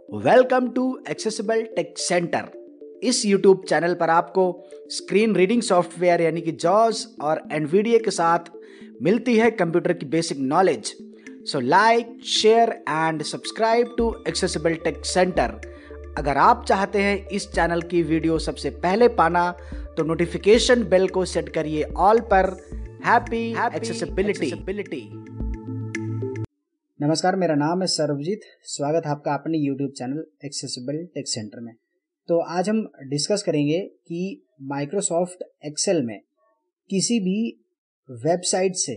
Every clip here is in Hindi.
Welcome to accessible tech centre. इस यूट्यूब चैनल पर आपको स्क्रीन रीडिंग सॉफ्टवेयर यानी कि जॉस और एनवीडिया के साथ मिलती है कंप्यूटर की basic knowledge. So like, share and subscribe to accessible tech centre. अगर आप चाहते हैं इस चैनल की वीडियो सबसे पहले पाना तो नोटिफिकेशन बेल को सेट करिए ऑल पर। Happy accessibility. नमस्कार, मेरा नाम है सर्वजीत। स्वागत है आपका अपने YouTube channel accessible tech centre में। तो आज हम डिस्कस करेंगे कि माइक्रोसॉफ्ट एक्सेल में किसी भी वेबसाइट से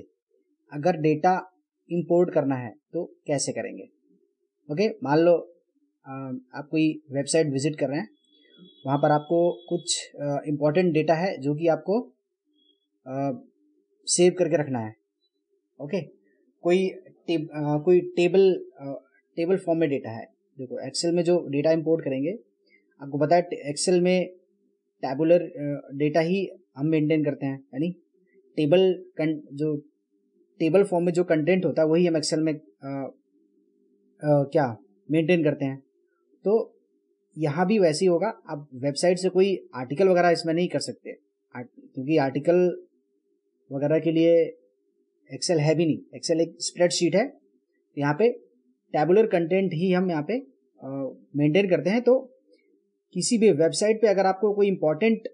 अगर डेटा इंपोर्ट करना है तो कैसे करेंगे। ओके, मान लो आप कोई वेबसाइट विजिट कर रहे हैं, वहाँ पर आपको कुछ इम्पोर्टेंट डेटा है जो कि आपको सेव करके रखना है। ओके, कोई टेबल फॉर्म में डेटा है। देखो, एक्सेल में जो डेटा इंपोर्ट करेंगे, आपको पता है एक्सेल में टैबुलर डेटा ही हम मेंटेन करते हैं, यानी जो टेबल फॉर्म में जो कंटेंट होता है वही हम एक्सेल में क्या मेंटेन करते हैं। तो यहाँ भी वैसे ही होगा। आप वेबसाइट से कोई आर्टिकल वगैरह इसमें नहीं कर सकते, क्योंकि आर्टिकल वगैरह के लिए एक्सेल है भी नहीं। एक्सेल एक स्प्रेडशीट है। यहाँ पे टैबुलर कंटेंट ही हम यहाँ पे मेंटेन करते हैं। तो किसी भी वेबसाइट पे अगर आपको कोई इंपॉर्टेंट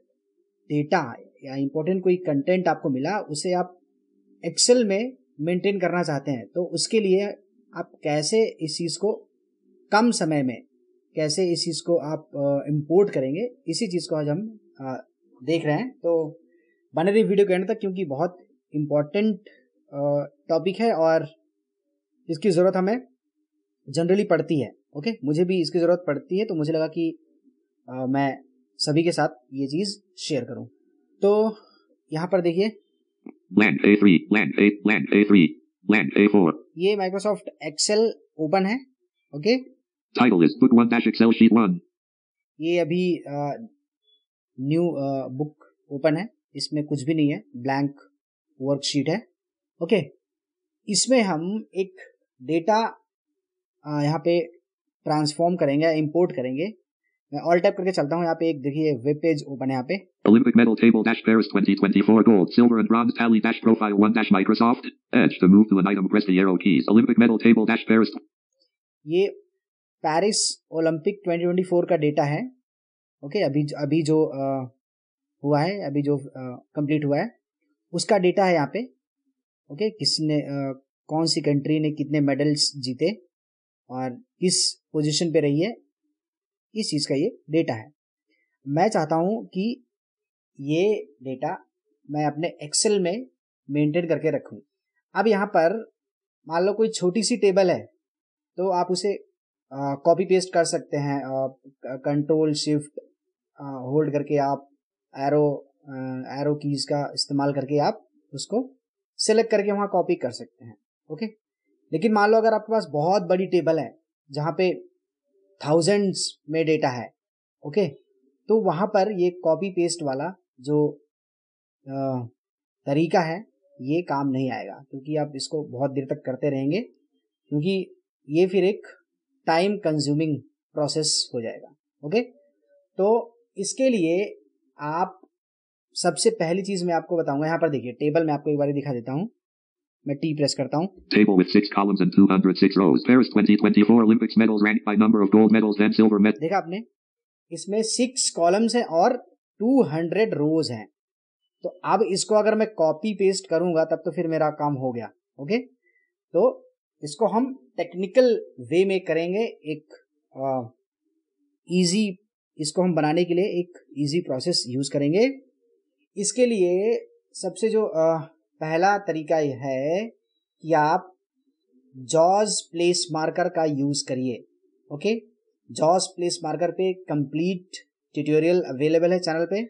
डेटा या इंपॉर्टेंट कोई कंटेंट आपको मिला, उसे आप एक्सेल में मेंटेन करना चाहते हैं, तो उसके लिए आप कैसे इस चीज़ को कम समय में कैसे इस चीज़ को आप इंपोर्ट करेंगे, इसी चीज़ को आज हम देख रहे हैं। तो बने रही वीडियो के एंड तक, क्योंकि बहुत इम्पोर्टेंट टॉपिक है और इसकी ज़रूरत हमें जनरली पड़ती है। ओके, मुझे भी इसकी ज़रूरत पड़ती है, तो मुझे लगा कि मैं सभी के साथ ये चीज़ शेयर करूं। तो यहाँ पर देखिए, Land A3, Land A, Land A3, Land A4. ये माइक्रोसॉफ्ट एक्सेल ओपन है। Okay, Title is Book 1-Excel Sheet 1. ये अभी न्यू बुक ओपन है, इसमें कुछ भी नहीं है, ब्लैंक वर्कशीट है। ओके, इसमें हम एक डेटा यहाँ पे ट्रांसफॉर्म करेंगे, इंपोर्ट करेंगे। मैं ऑल टैप करके चलता हूँ। यहाँ पे एक देखिए वेब पेज ओपन है। यहाँ पे Olympic medal table dash Paris 2024 gold, silver and bronze tally dash profile 1 dash Microsoft Edge. To move to an item, press the arrow keys. Olympic medal table dash Paris. ये पेरिस ओलंपिक 2024 का डेटा है। ओके, अभी जो हुआ है, अभी जो कंप्लीट हुआ है, उसका डेटा है यहाँ पे। ओके, किसने कौन सी कंट्री ने कितने मेडल्स जीते और किस पोजीशन पे रही है, इस चीज़ का ये डेटा है। मैं चाहता हूँ कि ये डेटा मैं अपने एक्सेल में मेंटेन करके रखूँ। अब यहाँ पर मान लो कोई छोटी सी टेबल है, तो आप उसे कॉपी पेस्ट कर सकते हैं। कंट्रोल शिफ्ट होल्ड करके आप एरो कीज का इस्तेमाल करके आप उसको सेलेक्ट करके वहाँ कॉपी कर सकते हैं। ओके, लेकिन मान लो अगर आपके पास बहुत बड़ी टेबल है जहाँ पे थाउजेंड्स में डेटा है, ओके, तो वहाँ पर ये कॉपी पेस्ट वाला जो तरीका है ये काम नहीं आएगा, क्योंकि आप इसको बहुत देर तक करते रहेंगे, क्योंकि ये फिर एक टाइम कंज्यूमिंग प्रोसेस हो जाएगा। ओके, तो इसके लिए आप सबसे पहली चीज मैं आपको बताऊंगा। यहाँ पर देखिए, टेबल में आपको एक बार दिखा देता हूँ। मैं टी प्रेस करता हूँ। Table with 6 columns and 206 rows. Paris 2024 Olympics medals ranked by number of gold medals then silver medals. देखा आपने, इसमें 6 कॉलम्स हैं और 200 रोज हैं। तो अब इसको अगर मैं कॉपी पेस्ट करूंगा तब तो फिर मेरा काम हो गया। ओके, तो इसको हम टेक्निकल वे में करेंगे। एक इजी इसको हम बनाने के लिए एक इजी प्रोसेस यूज करेंगे। इसके लिए सबसे जो पहला तरीका ये है कि आप जॉज प्लेस मार्कर का यूज करिए। ओके, जॉज प्लेस मार्कर पे कंप्लीट ट्यूटोरियल अवेलेबल है चैनल पे,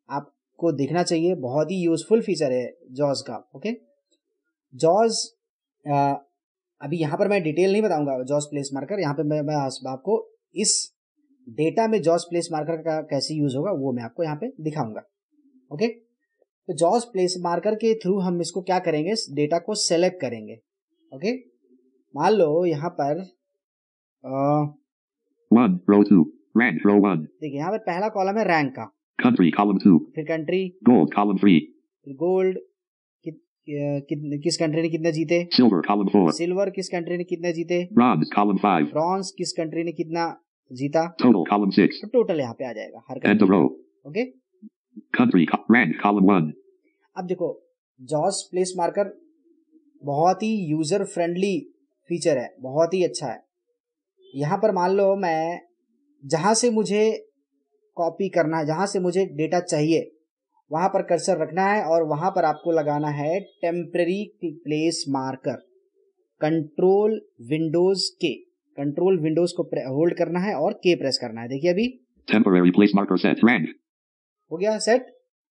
आपको देखना चाहिए। बहुत ही यूजफुल फीचर है जॉज का। ओके, जॉज अभी यहाँ पर मैं डिटेल नहीं बताऊंगा जॉज प्लेस मार्कर। यहाँ पे मैं आपको इस डेटा में जॉज प्लेस मार्कर का कैसे यूज होगा वो मैं आपको यहाँ पे दिखाऊंगा। ओके, तो जॉज प्लेस मार्कर के थ्रू हम इसको क्या करेंगे, डेटा को सेलेक्ट करेंगे। ओके, मान लो यहाँ पर 1, row 2. Rank, row 1. देखिए यहाँ पर पहला कॉलम है रैंक का, Country, column 2. फिर कंट्री, Gold, column 3. फिर गोल्ड, किस कंट्री ने कितने जीते, Silver, column 4. सिल्वर किस कंट्री ने कितने जीते, Bronze, column 5. ब्रॉन्ज किस कंट्री ने कितना जीता, Total, column 6. तो टोटल यहाँ पे आ जाएगा हर End of country. row. Okay, Country, rank, column 1. अब देखो जॉस प्लेस मार्कर बहुत ही यूजर फ्रेंडली फीचर है, बहुत ही अच्छा है। यहाँ पर मान लो मैं जहां से मुझे कॉपी करना है, जहां से मुझे डेटा चाहिए वहां पर कर्सर रखना है और वहां पर आपको लगाना है temporary place marker. Control Windows को होल्ड करना है और के प्रेस करना है। देखिए अभी Temporary place marker set. Rank. हो गया set,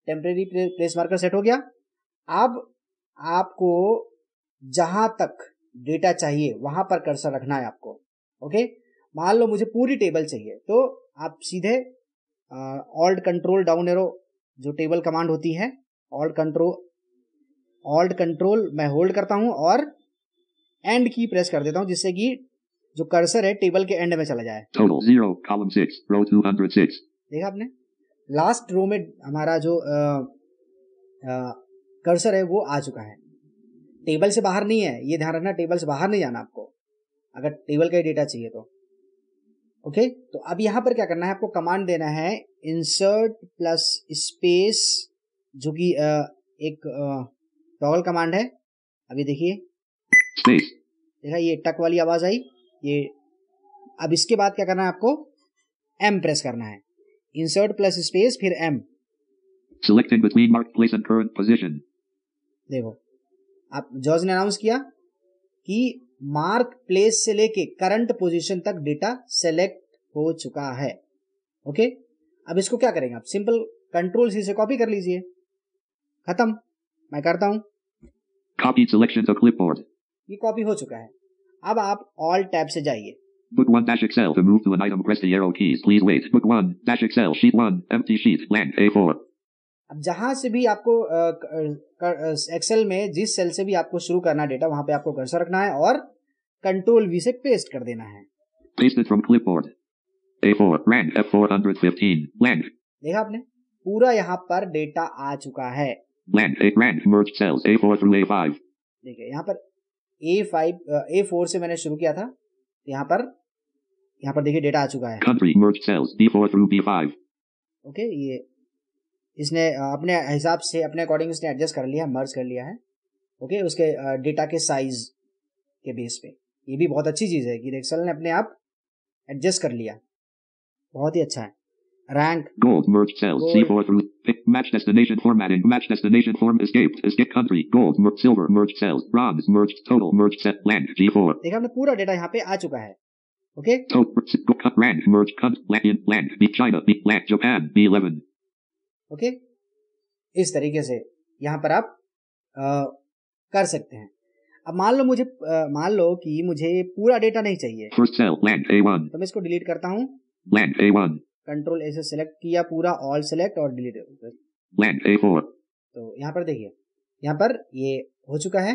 temporary place marker set हो गया। अब आपको जहां तक डेटा चाहिए वहां पर कर्सर रखना है आपको। ओके, मान लो मुझे पूरी टेबल चाहिए तो आप सीधे ऑल्ट कंट्रोल डाउन एरो जो टेबल कमांड होती है, ऑल्ट कंट्रोल मैं होल्ड करता हूं और एंड की प्रेस कर देता हूं जिससे कि जो कर्सर है टेबल के एंड में चला जाए। Total 0, column 6, row 206. देखा आपने, लास्ट रो में हमारा जो कर्सर है वो आ चुका है, टेबल से बाहर नहीं है, ये ध्यान रखना, टेबल से बाहर नहीं जाना आपको अगर टेबल का डेटा चाहिए तो। ओके, तो अब यहां पर क्या करना है, आपको कमांड देना है इंसर्ट प्लस स्पेस, जो कि एक टॉगल कमांड है। अभी देखिए Space. देखा ये टक वाली आवाज आई ये। अब इसके बाद क्या करना है, आपको एम प्रेस करना है, इंसर्ट प्लस स्पेस फिर M. Selecting between marked place and current position. देखो आप जॉर्ज ने अनाउंस किया कि मार्क प्लेस से लेके करंट पोजीशन तक डेटा सेलेक्ट हो चुका है। ओके, अब इसको क्या करेंगे आप, सिंपल कंट्रोल सी से कॉपी कर लीजिए, खत्म। मैं करता हूं, Copy selection to clipboard. ये कॉपी हो चुका है। अब आप ऑल टैब से जाइए, Book 1-Excel to move to an item, press the arrow keys. Please wait. Book 1-Excel, sheet 1, empty sheet, blank, A4. अब जहां से भी आपको एक्सेल में जिस सेल से भी आपको शुरू करना डेटा वहां पे आपको कर्सर रखना है और कंट्रोल वी से पेस्ट कर देना है। Pasted from clipboard. A4, rank F415, blank. देखा आपने, पूरा यहाँ पर डेटा आ चुका है। Blank, rank, merged cells, A4 through A5. देखिए यहाँ पर A4 से मैंने शुरू किया था, यहाँ पर देखिए डेटा आ चुका है। Country, merged cells, B4 through B5. Okay, ये इसने अपने हिसाब से अपने अकॉर्डिंग इसने एडजस्ट कर लिया है, मर्ज कर लिया है। ओके, उसके डेटा के साइज के बेस पे ये भी बहुत अच्छी चीज है कि एक्सेल ने अपने आप एडजस्ट कर लिया, बहुत ही अच्छा है। Rank Gold, merged cells, C4 through pick, match destination formatting, match destination form escape country, gold, silver, merged cells, bronze, merged total, merged set, blank, G4. देखा हमने पूरा डेटा यहाँ पे आ चुका है। Okay, cut, rank, merged, cut, blank, B China, B blank, Japan, B11. Okay, इस तरीके से यहाँ पर आप कर सकते हैं। अब मान लो कि मुझे पूरा डेटा नहीं चाहिए, First cell, blank, A1. तो मैं इसको डिलीट करता हूँ, Blank, A1. कंट्रोल ए से सिलेक्ट किया पूरा, ऑल सेलेक्ट और डिलीट। Blank, A4. तो यहाँ पर देखिए, यहाँ पर ये हो चुका है,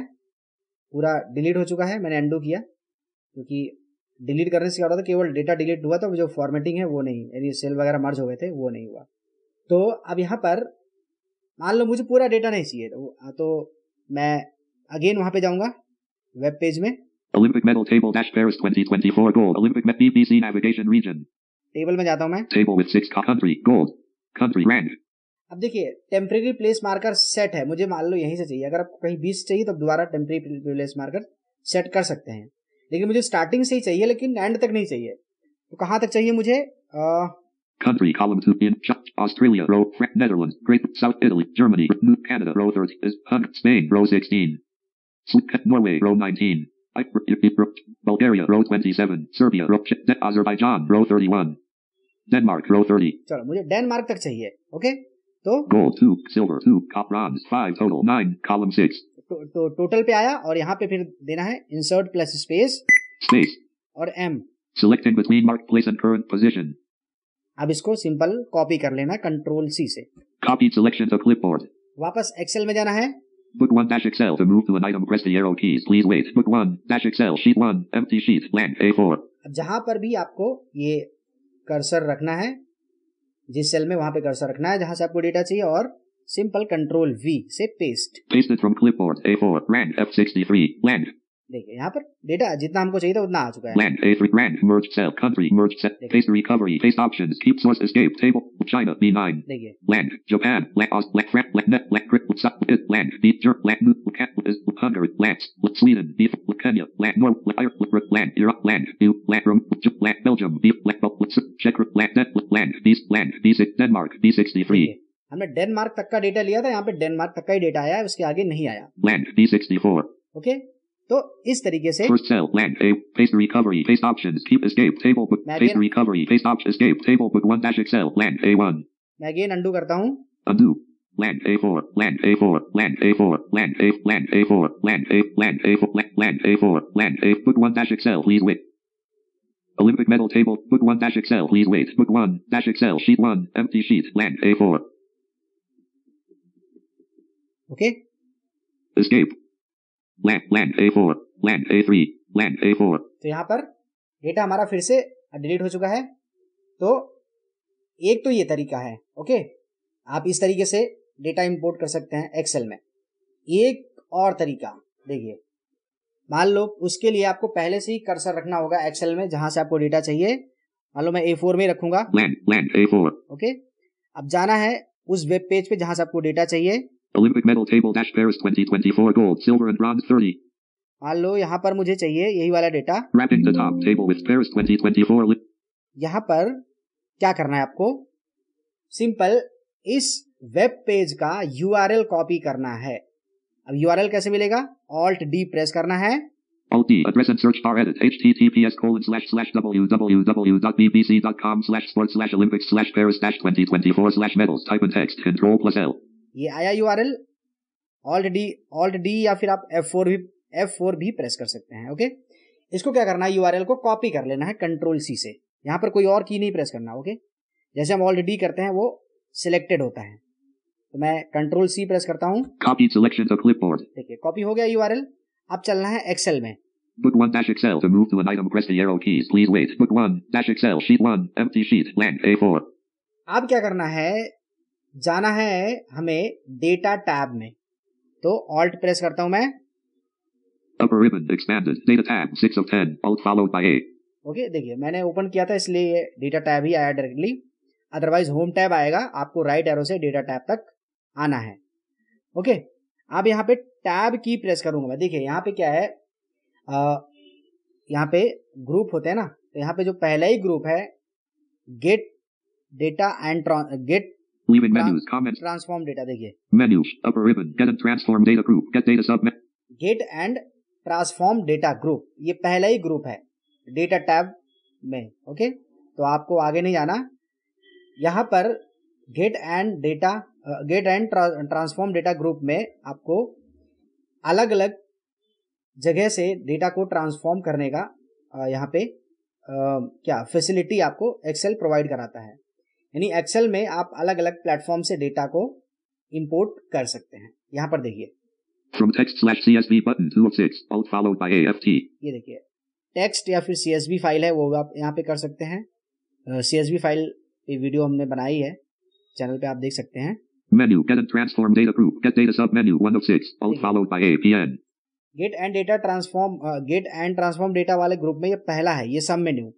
पूरा डिलीट हो चुका है। मैंने अंडू किया क्योंकि डिलीट करने से क्या होता था, केवल डेटा डिलीट हुआ था, जो फॉर्मेटिंग है वो नहीं, यानी सेल वगैरह मर्ज हो गए थे वो नहीं हुआ। तो अब यहाँ पर मान लो मुझे पूरा डेटा नहीं चाहिए तो मैं अगेन वहां पे जाऊंगा वेब पेज में, Olympic medal table dash Paris 2024 gold Olympic BBC navigation region. Table में जाता हूं मैं, Table with 6 country gold country rank. अब देखिए टेम्परेरी प्लेस मार्कर सेट है, मुझे मान लो यहीं से चाहिए। अगर आपको कहीं 20 चाहिए तो दोबारा टेम्परेरी प्लेस मार्कर सेट कर सकते हैं, लेकिन मुझे स्टार्टिंग से ही चाहिए, लेकिन एंड तक नहीं चाहिए। तो कहां तक चाहिए मुझे, Country column 2 in Australia row Netherlands Great South Italy Germany Canada row 30 Spain row 16 Norway row 19 Bulgaria row 27 Serbia row Azerbaijan row 31 Denmark row 30. चलो मुझे डेनमार्क तक चाहिए। ओके, तो gold 2 silver 2 bronze 5 total 9 column 6 तो टोटल पे आया और यहाँ पे फिर देना है इंसर्ट प्लस स्पेस और M. Selecting between marked place and current position. अब इसको सिंपल कॉपी कर लेना कंट्रोल सी से। Copy selection to clipboard. वापस एक्सेल में जाना है, Book 1-Excel to move to an item, press the arrow keys. Please wait. Book 1-Excel sheet 1 empty sheet blank A4. अब जहां पर भी आपको ये कर्सर रखना है, जिस सेल में वहां पे कर्सर रखना है जहां से आपको डेटा चाहिए, और सिंपल कंट्रोल V से paste. Pasted from clipboard A4 rand F63 land. देखिए यहाँ पर डेटा जितना हमको चाहिए था उतना आ चुका है। Land A3 rand merge cell country merge cell paste recovery paste options keep source escape table China B9 देखिए land Japan land land beat land Hungary land Sweden Kenya land Norway land Iraq land Belgium Czech land B6 Denmark B63 हमने डेनमार्क तक का डेटा लिया था, यहाँ पे डेनमार्क तक का ही डेटा आया है, उसके आगे नहीं आया। land B64 ओके, तो इस तरीके से first cell land A paste recovery paste options keep escape table book paste recovery paste option escape table book 1 dash excel land A1 मैं अगेन अंडू करता हूँ। undo land A4 land A4 land A4 land A land A4 land A land A4 land A4 land A book 1 dash excel please wait Olympic medal table book 1 dash excel please wait book 1 dash excel sheet 1 empty sheet land A4 okay escape land A4 land A3 land A4 तो यहाँ पर डेटा हमारा फिर से डिलीट हो चुका है। तो एक तो ये तरीका है, ओके, आप इस तरीके से डेटा इंपोर्ट कर सकते हैं एक्सेल में। एक और तरीका देखिए, मान लो उसके लिए आपको पहले से ही कर्सर रखना होगा एक्सेल में जहां से आपको डेटा चाहिए। मान लो मैं A4 में रखूंगा, land A4 ओके। अब जाना है उस वेब पेज पे जहां से आपको डेटा चाहिए। Olympic medal table dash Paris 2024 gold silver and bronze 30 मान लो यहाँ पर मुझे चाहिए यही वाला data. wrapping the top table with Paris 2024 यहाँ पर क्या करना है आपको, सिंपल इस वेब पेज का URL कॉपी करना है। अब URL कैसे मिलेगा, Alt D प्रेस करना है। Alt D address and search bar edit https://www.bbc.com/sports/olympics/paris-2024/medals type in text Ctrl+L ये आया URL। Alt D या फिर आप F4 भी प्रेस कर सकते हैं, ओके। इसको क्या करना है, URL को कॉपी कर लेना है Ctrl+C से। यहाँ पर कोई और की नहीं प्रेस करना, ओके। जैसे हम Alt D करते हैं वो सिलेक्टेड होता है, तो मैं Ctrl+C प्रेस करता हूँ। Copy selection to clipboard देखिए कॉपी हो गया URL। अब चलना है एक्सेल में। Book 1 dash Excel to move to an item press the arrow keys please wait Book 1 dash Excel sheet 1 empty sheet land A4 अब क्या करना है, जाना है हमें डेटा टैब में, तो Alt प्रेस करता हूं मैं। Upper ribbon expanded data tab 6 of 10 Alt followed by A okay, देखिए मैंने ओपन किया था इसलिए ये डेटा टैब ही आया डायरेक्टली, अदरवाइज होम टैब आएगा, आपको राइट एरो से डेटा टैब तक आना है, ओके। अब यहाँ पे टैब की प्रेस करूंगा मैं। देखिए यहाँ पे क्या है, यहाँ पे ग्रुप होते हैं ना, तो यहाँ पे जो पहला ही ग्रुप है get data and get leaving menus comments transform data. देखिए menu upper ribbon get and transform data group get data sub get and transform data group, ये पहला ही ग्रुप है डेटा टैब में, ओके। तो आपको आगे नहीं जाना, यहाँ पर get and transform data group में आपको अलग अलग जगह से डेटा को ट्रांसफॉर्म करने का यहाँ पे क्या फैसिलिटी आपको एक्सेल प्रोवाइड कराता है। यानी एक्सेल में आप अलग अलग प्लेटफॉर्म से डेटा को इंपोर्ट कर सकते हैं। यहाँ पर देखिए From text/CSV button 2 of 6 Alt followed by AFT ये देखिए टेक्स्ट या फिर CSV फाइल है वो आप यहाँ पे कर सकते हैं। CSV फाइल पे वीडियो हमने बनाई है, चैनल पे आप देख सकते हैं। Menu get and transform data group get data sub menu 1 of 6 Alt followed by APN get and transform data वाले ग्रुप में ये पहला है, ये सब मेन्यू।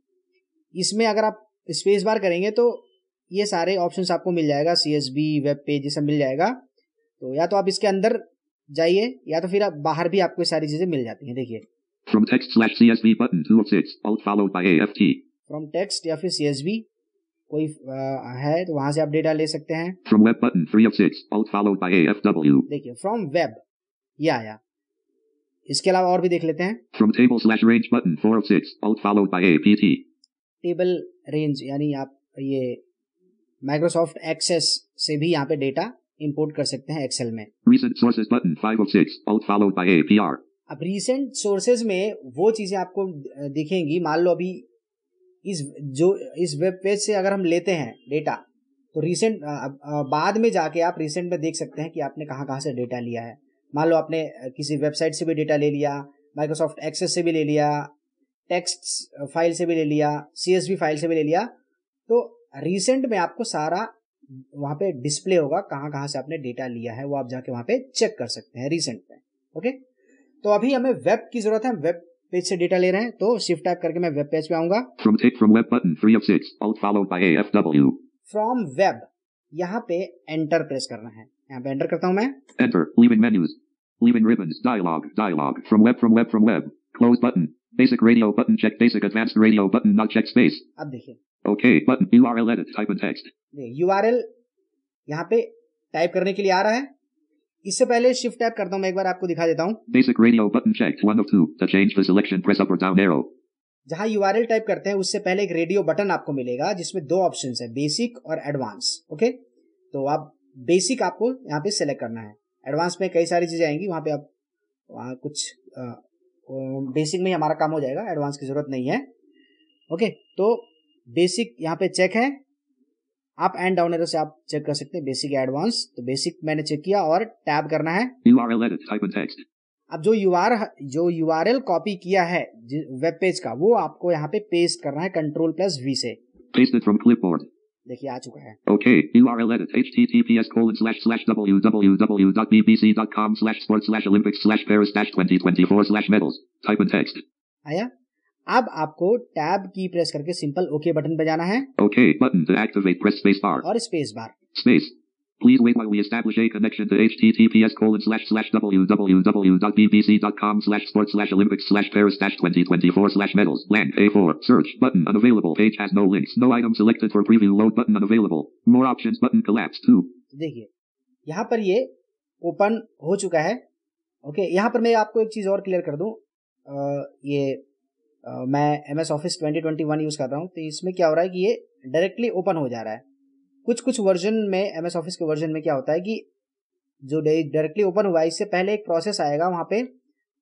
इसमें अगर आप स्पेस बार करेंगे तो ये सारे ऑप्शंस आपको मिल जाएगा, CSV वेब पेज ये सब मिल जाएगा। तो या तो आप इसके अंदर जाइए या तो फिर आप बाहर भी आपको सारी चीजें मिल जाती हैं। देखिए From text/CSV button 2 of 6 Alt followed by AFT from text या फिर CSV कोई है तो वहां से आप डेटा ले सकते हैं। From web button 3 of 6 Alt followed by AFW देखिए फ्रॉम वेब ये आया। इसके अलावा और भी देख लेते हैं। From table/range button 4 of 6 Alt followed by APT table range यानी आप ये माइक्रोसॉफ्ट एक्सेस से भी यहाँ पे डेटा इंपोर्ट कर सकते हैं एक्सेल में। Recent sources button 5 of 6 Alt followed by APR अब रीसेंट सोर्सेज में वो चीजें आपको दिखेंगी। मान लो अभी इस वेब पेज से अगर हम लेते हैं डेटा तो रीसेंट बाद में जाके आप रीसेंट में देख सकते हैं कि आपने कहाँ से डेटा लिया है। मान लो आपने किसी वेबसाइट से भी डेटा ले लिया, माइक्रोसॉफ्ट एक्सेस से भी ले लिया, टेक्स्ट फाइल से भी ले लिया, CSV फाइल से भी ले लिया, तो रिसेंट में आपको सारा वहां पे डिस्प्ले होगा, कहाँ कहाँ से आपने डेटा लिया है वो आप जाके वहां पे चेक कर सकते हैं रिसेंट में। ओके, तो अभी हमें वेब की जरूरत है, वेब पेज से डेटा ले रहे हैं, तो शिफ्ट टैप करके मैं वेब पेज पे आऊंगा। From web button 3 of 6, alt followed by AFW. From web, यहाँ पे एंटर प्रेस करना है, यहाँ पे एंटर करता हूं मैं। Enter, leaving menus, leaving ribbons, dialog, from web, close button, basic radio button check, basic advanced radio button not check space. अब देखिए Okay button, URL edit, type in text. URL यहाँ पे टाइप करने के लिए आ रहा है। इससे पहले शिफ्ट टैप करता हूं मैं, एक बार आपको दिखा देता हूं। Basic radio button checked, 1 of 2. To change the selection, press up or down arrow. जहां URL टाइप करते हैं उससे पहले एक रेडियो बटन आपको मिलेगा जिसमें दो ऑप्शंस है, बेसिक और एडवांस। ओके, तो आप बेसिक आपको यहाँ पे सिलेक्ट करना है, एडवांस में कई सारी चीजें आएंगी, वहां पे आप वहाँ कुछ बेसिक में ही हमारा काम हो जाएगा, एडवांस की जरूरत नहीं है। ओके, तो बेसिक यहाँ पे चेक है, अप एंड डाउन एरो से आप चेक कर सकते हैं बेसिक या एडवांस। तो बेसिक मैंने चेक किया और टैब करना है। URL edit, type in text. अब जो URL कॉपी किया है वेब पेज का, वो आपको यहाँ पे पेस्ट करना है Ctrl+V से। Pasted from clipboard. देखिए आ चुका है। Okay, URL edit, https://www.bbc.com/sports/olympics/paris-2024/medals. Type in text. आया। अब आपको टैब की प्रेस करके सिंपल ओके बटन पे जाना है। Okay button to activate, press space bar. और space bar. Space. Please wait while we establish a connection to https://www.bbc.com/sports/olympics/paris-2024/medals. Land A4. Search button unavailable. Page has no links. No item selected for preview. Load button unavailable. More options button collapsed. 2. देखिए यहाँ पर ये ओपन हो चुका है। ओके, यहाँ पर मैं आपको एक चीज और क्लियर कर दूं। मैं MS Office 2021 यूज कर रहा हूँ, तो इसमें क्या हो रहा है कि ये डायरेक्टली ओपन हो जा रहा है। कुछ वर्जन में MS Office के वर्जन में क्या होता है कि जो डायरेक्टली ओपन हुआ है, इससे पहले एक प्रोसेस आएगा वहां पे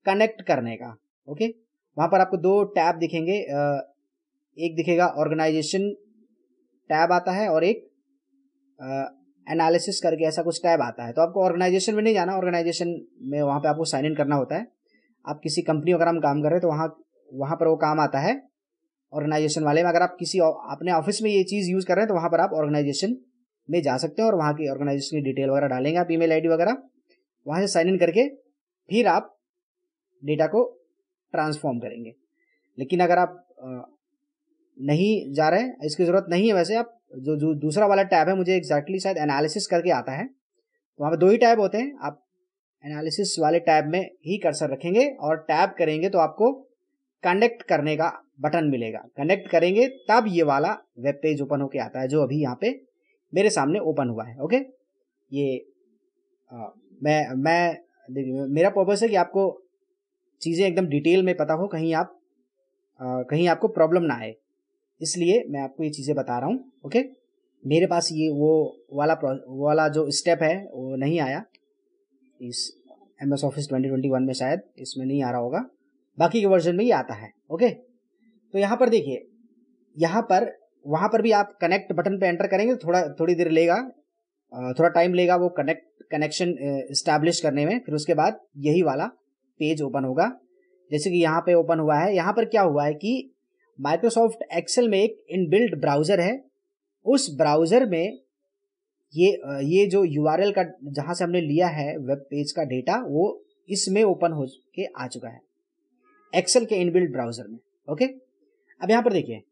कनेक्ट करने का। ओके, वहां पर आपको दो टैब दिखेंगे, एक दिखेगा ऑर्गेनाइजेशन टैब आता है और एक एनालिसिस करके ऐसा कुछ टैब आता है। तो आपको ऑर्गेनाइजेशन में नहीं जाना, ऑर्गेनाइजेशन में वहां पे आपको साइन इन करना होता है। आप किसी कंपनी वगैरह में काम कर रहे हैं तो वहां पर वो काम आता है ऑर्गेनाइजेशन वाले में। अगर आप किसी अपने ऑफिस में ये चीज यूज कर रहे हैं तो वहां पर आप ऑर्गेनाइजेशन में जा सकते हैं और वहां की ऑर्गेनाइजेशन की डिटेल वगैरह डालेंगे आप, ईमेल आईडी वगैरह, वहां से साइन इन करके फिर आप डेटा को ट्रांसफॉर्म करेंगे। लेकिन अगर आप नहीं जा रहे हैं, इसकी जरूरत नहीं है वैसे, आप जो दूसरा वाला टैब है, मुझे एग्जैक्टली शायद एनालिसिस करके आता है, तो वहां पर दो ही टैब होते हैं, आप एनालिसिस वाले टैब में ही कर्सर रखेंगे और टैब करेंगे तो आपको कनेक्ट करने का बटन मिलेगा। कनेक्ट करेंगे तब ये वाला वेब पेज ओपन होके आता है जो अभी यहाँ पे मेरे सामने ओपन हुआ है। ओके, ये मेरा पर्पस है कि आपको चीजें एकदम डिटेल में पता हो, कहीं आपको प्रॉब्लम ना आए, इसलिए मैं आपको ये चीजें बता रहा हूँ। ओके, मेरे पास ये वो वाला जो स्टेप है वो नहीं आया इस MS Office 2021 में, शायद इसमें नहीं आ रहा होगा, बाकी के वर्जन में ये आता है। ओके, तो यहाँ पर देखिए, वहां पर भी आप कनेक्ट बटन पे एंटर करेंगे तो थोड़ी देर लेगा, थोड़ा टाइम लेगा वो कनेक्शन एस्टैब्लिश करने में। फिर उसके बाद यही वाला पेज ओपन होगा, जैसे कि यहाँ पे ओपन हुआ है। यहाँ पर क्या हुआ है कि माइक्रोसॉफ्ट एक्सेल में एक इनबिल्ट ब्राउजर है, उस ब्राउजर में ये जो URL का जहां से हमने लिया है वेब पेज का डेटा, वो इसमें ओपन हो के आ चुका है एक्सेल के इनबिल्ट ब्राउजर में। ओके, अब यहाँ पर देखिए,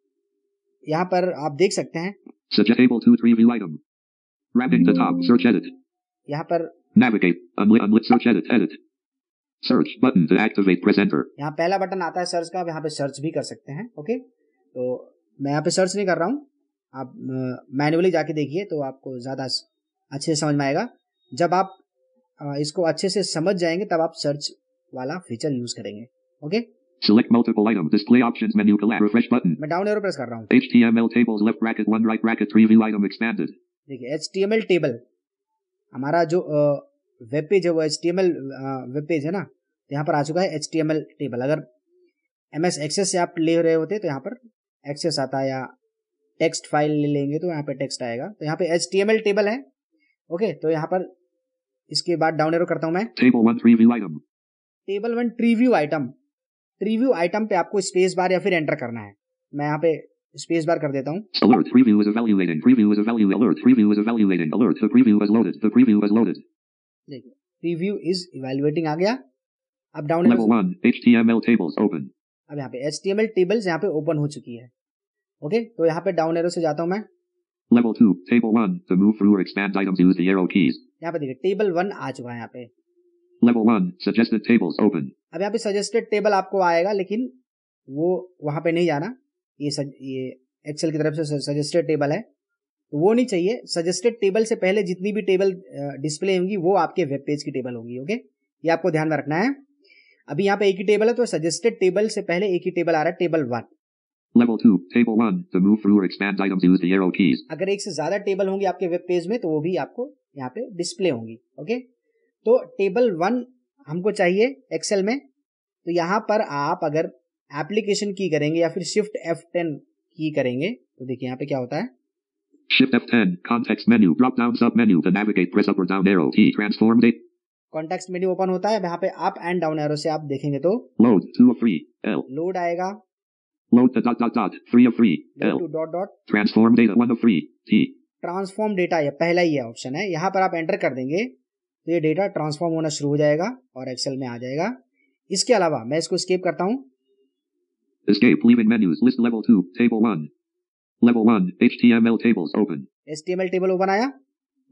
यहाँ पर आप देख सकते हैं Table 2 3 view item. Wrapping the top. Search edit. यहाँ पर Navigate. Unlit search edit. Search button to activate. Press enter. यहाँ पहला बटन आता है सर्च का, आप यहाँ पे सर्च भी कर सकते हैं। ओके, तो मैं यहाँ पे सर्च नहीं कर रहा हूँ, आप मैन्युअली जाके देखिए तो आपको ज्यादा अच्छे से समझ में आएगा। जब आप इसको अच्छे से समझ जाएंगे तब आप सर्च वाला फीचर यूज करेंगे। Okay, Select multiple items. Display options menu. Refresh button. मैं डाउन एरो प्रेस कर रहा हूँ। HTML tables left bracket 1 right bracket 3 view item expanded. देखिए HTML टेबल, हमारा जो वेब पेज है वो HTML वेब पेज है ना, तो यहाँ पर आ चुका है HTML टेबल। अगर MS Access से आप ले रहे होते तो यहाँ पर एक्सेस आता है, या टेक्स्ट फाइल ले लेंगे तो यहाँ पे टेक्स्ट आएगा। तो यहाँ पे HTML टेबल है। ओके, तो यहाँ पर इसके बाद डाउन एरो करता हूँ मैं। Table 1 3 view item. Table 1 ट्रीव्यू item पे आपको स्पेस बार या फिर एंटर करना है। मैं यहाँ पे स्पेस बार कर देता हूँ। Alert. Preview is evaluating. Preview is evaluating. Alert. Preview is evaluating. Alert. The preview is loaded. The preview is loaded. देखिए प्रीव्यू इज इवैल्यूएटिंग आ गया। अब down Level 1. HTML tables open. अब यहाँ पे HTML टेबल्स यहाँ पे ओपन हो चुकी है। ओके, तो यहाँ पे डाउन एरो से जाता हूँ मैं। Level 2. Table 1. To move through or expand items, use the arrow keys. यहाँ पे देखिए टेबल 1 आ चुका है यहाँ पे। Level 1. Suggested tables open. अब यहाँ पे सजेस्टेड टेबल आपको आएगा, लेकिन वो वहां पे नहीं जाना। ये एक्सेल की तरफ से सजेस्टेड टेबल है, तो वो नहीं चाहिए। सजेस्टेड टेबल से पहले जितनी भी टेबल डिस्प्ले होंगी वो आपके वेब पेज की टेबल होंगी। ओके, ये आपको ध्यान में रखना है। अभी यहाँ पे एक ही टेबल है, तो सजेस्टेड टेबल से पहले एक ही टेबल आ रहा है, table 1। Level 2. Table 1. To move through or expand items, use the arrow keys. अगर एक से ज्यादा टेबल होंगी आपके वेब पेज में तो वो भी आपको यहाँ पे डिस्प्ले होंगी। ओके, तो टेबल 1 हमको चाहिए एक्सेल में। तो यहाँ पर आप अगर एप्लीकेशन की करेंगे या फिर शिफ्ट F10 की करेंगे तो देखिए यहाँ पे क्या होता है। Shift F10. Context menu. Drop down sub menu. To navigate, press up or down arrow. T. Transform date. Context menu open होता है। यहाँ पे अप एंड डाउन एरो से आप देखेंगे तो Load 2 of 3. L. लोड आएगा। Load to dot dot dot. 3 of 3. L. To dot dot Transform data 1 of 3. T. Transform data, ये पहला ही है ऑप्शन है। यहाँ पर आप एंटर कर देंगे तो ये डेटा ट्रांसफॉर्म होना शुरू हो जाएगा और एक्सेल में आ जाएगा। इसके अलावा मैं इसको स्किप करता हूँ। Escape. Leaving menus. List level 2. Table 1. Level 1. HTML tables open. HTML table open आया।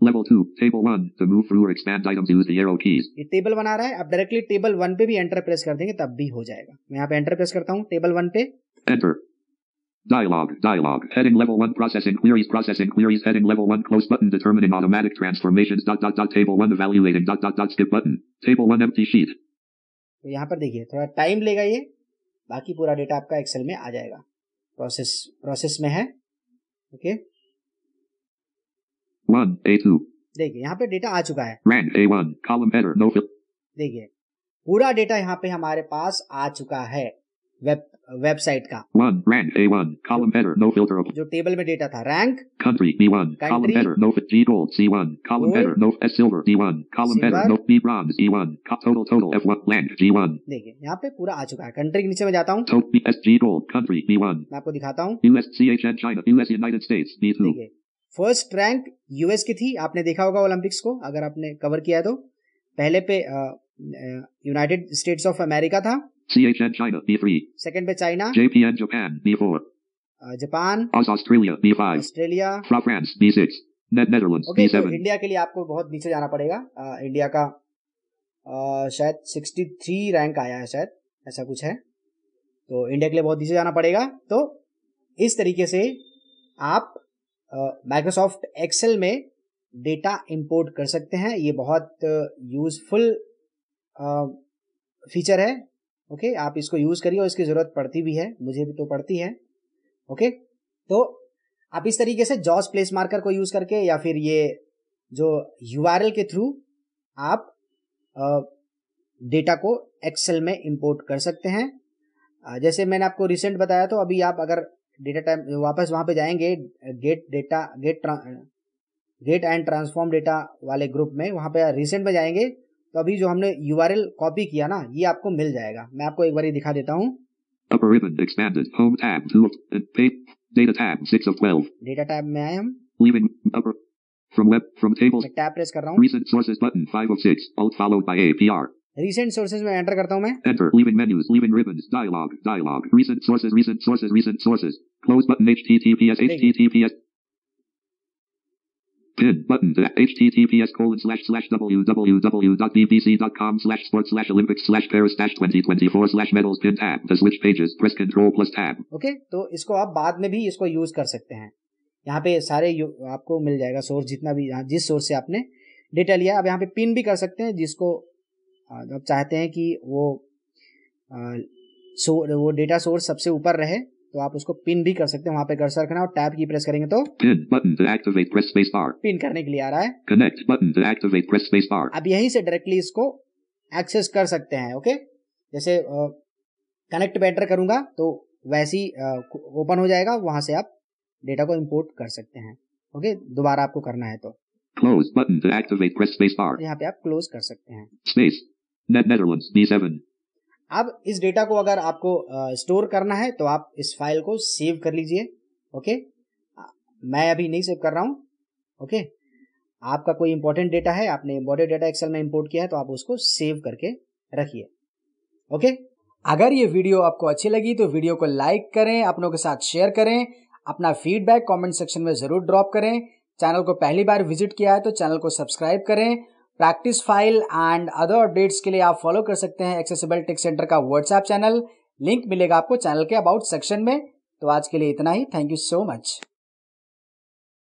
Level 2. Table 1. To move through or expand items, use the arrow keys. ये टेबल 1 आ रहा है। अब डायरेक्टली टेबल 1 पे भी एंटर प्रेस कर देंगे तब भी हो जाएगा। मैं यहाँ पे एंटर प्रेस करता हूँ टेबल 1 पे। Enter. Dialog. Dialog. Heading level 1. Processing queries. Processing queries. Heading level 1. Close button. Determining automatic transformations. Dot dot dot. Table 1. Evaluating. Dot dot dot. Skip button. Table 1. Empty sheet. तो यहाँ पर देखिए थोड़ा टाइम लेगा ये, बाकी पूरा डेटा आपका एक्सेल में आ जाएगा। प्रोसेस में है। ओके, 1. A2. देखिए यहाँ पे डेटा आ चुका है। Rank A1. Column header. No fill. देखिए पूरा डेटा यहाँ पे हमारे पास आ चुका है वेबसाइट का। 1. Rank A1. Column header. No filter. जो टेबल में डेटा था rank Country B1. Column Country. header. No fit. G gold C1. Column Gold. header. No S silver D1. Column header. Silver. No B bronze E1. Total F1. Blank G1. देखिए यहाँ पे पूरा आ चुका है। कंट्री के नीचे में जाता हूँ, Total S G gold. Country B1. मैं आपको दिखाता हूँ। US CHN China. US United States B2. देखिए फर्स्ट रैंक यूएस की थी, आपने देखा होगा ओलंपिक्स को अगर आपने कवर किया है तो। पहले पे यूनाइटेड स्टेट्स ऑफ अमेरिका था, CHN China B3. सेकंड पे China, JPN Japan B4. Japan, Australia B5. Australia. France B6. Netherlands okay, तो B7. इंडिया के लिए आपको बहुत नीचे जाना पड़ेगा। इंडिया का शायद 63 रैंक आया है, शायद ऐसा कुछ है। तो इंडिया के लिए बहुत नीचे जाना पड़ेगा। तो इस तरीके से आप माइक्रोसॉफ्ट एक्सेल में डेटा इंपोर्ट कर सकते हैं। ये बहुत यूजफुल फीचर है। ओके, आप इसको यूज करिए और इसकी जरूरत पड़ती भी है, मुझे भी तो पड़ती है। ओके, तो आप इस तरीके से जॉस प्लेस मार्कर को यूज करके या फिर ये जो यूआरएल के थ्रू आप डेटा को एक्सेल में इंपोर्ट कर सकते हैं। जैसे मैंने आपको रिसेंट बताया, तो अभी आप अगर डेटा टाइप वापस वहां पे जाएंगे गेट एंड ट्रांसफॉर्म डेटा वाले ग्रुप में, वहां पे रिसेंट में जाएंगे तो अभी जो हमने यूआरएल कॉपी किया ना, ये आपको मिल जाएगा। मैं आपको एक बार ही दिखा देता हूँ। Upper ribbon expanded. Home tab 2 of page. Data tab 6 of 12. Data tab में आए हम, Leaving upper from tables. मैं टैब प्रेस कर रहा हूँ। Recent sources button 5 of 6. Alt followed by APR. Recent sources में एंटर करता हूँ मैं। Enter. Leaving menus. Leaving ribbons. Dialog. Recent sources. Close button. HTTPS. Pin button to https://www.bbc.com/sports/olympics/paris-2024/medals pin tab. To switch pages, press Ctrl+Tab. Okay, तो इसको आप बाद में भी इसको यूज कर सकते हैं। यहाँ पे सारे आपको मिल जाएगा सोर्स, जितना भी जिस सोर्स से आपने डेटा लिया। अब यहाँ पे पिन भी कर सकते हैं, जिसको आप चाहते हैं कि वो डेटा सोर्स सबसे ऊपर रहे तो आप उसको पिन भी कर सकते हैं। वहां पे कर्सर रखना और टैब की प्रेस करेंगे तो Pin button to activate, press space bar. Pin करने के लिए आ रहा है। Connect button to activate, press space bar. अब यहीं से डायरेक्टली इसको एक्सेस कर सकते हैं। ओके, जैसे कनेक्ट पे एंटर करूंगा तो वैसे ही ओपन हो जाएगा, वहां से आप डेटा को इंपोर्ट कर सकते हैं। ओके, दोबारा आपको करना है तो Close button to activate, press space bar. यहाँ पे आप क्लोज कर सकते हैं। Space. Netherlands B7. अब इस डेटा को अगर आपको स्टोर करना है तो आप इस फाइल को सेव कर लीजिए। ओके, मैं अभी नहीं सेव कर रहा हूँ। ओके, आपका कोई इंपॉर्टेंट डेटा है, आपने इंपॉर्टेंट डेटा एक्सेल में इंपोर्ट किया है, तो आप उसको सेव करके रखिए। ओके, अगर ये वीडियो आपको अच्छी लगी तो वीडियो को लाइक करें, अपनों के साथ शेयर करें, अपना फीडबैक कमेंट सेक्शन में जरूर ड्रॉप करें। चैनल को पहली बार विजिट किया है तो चैनल को सब्सक्राइब करें। Practice file and other updates के लिए आप फॉलो कर सकते हैं एक्सेसिबल टेक सेंटर का व्हाट्सएप चैनल। लिंक मिलेगा आपको चैनल के अबाउट सेक्शन में। तो आज के लिए इतना ही। Thank you so much.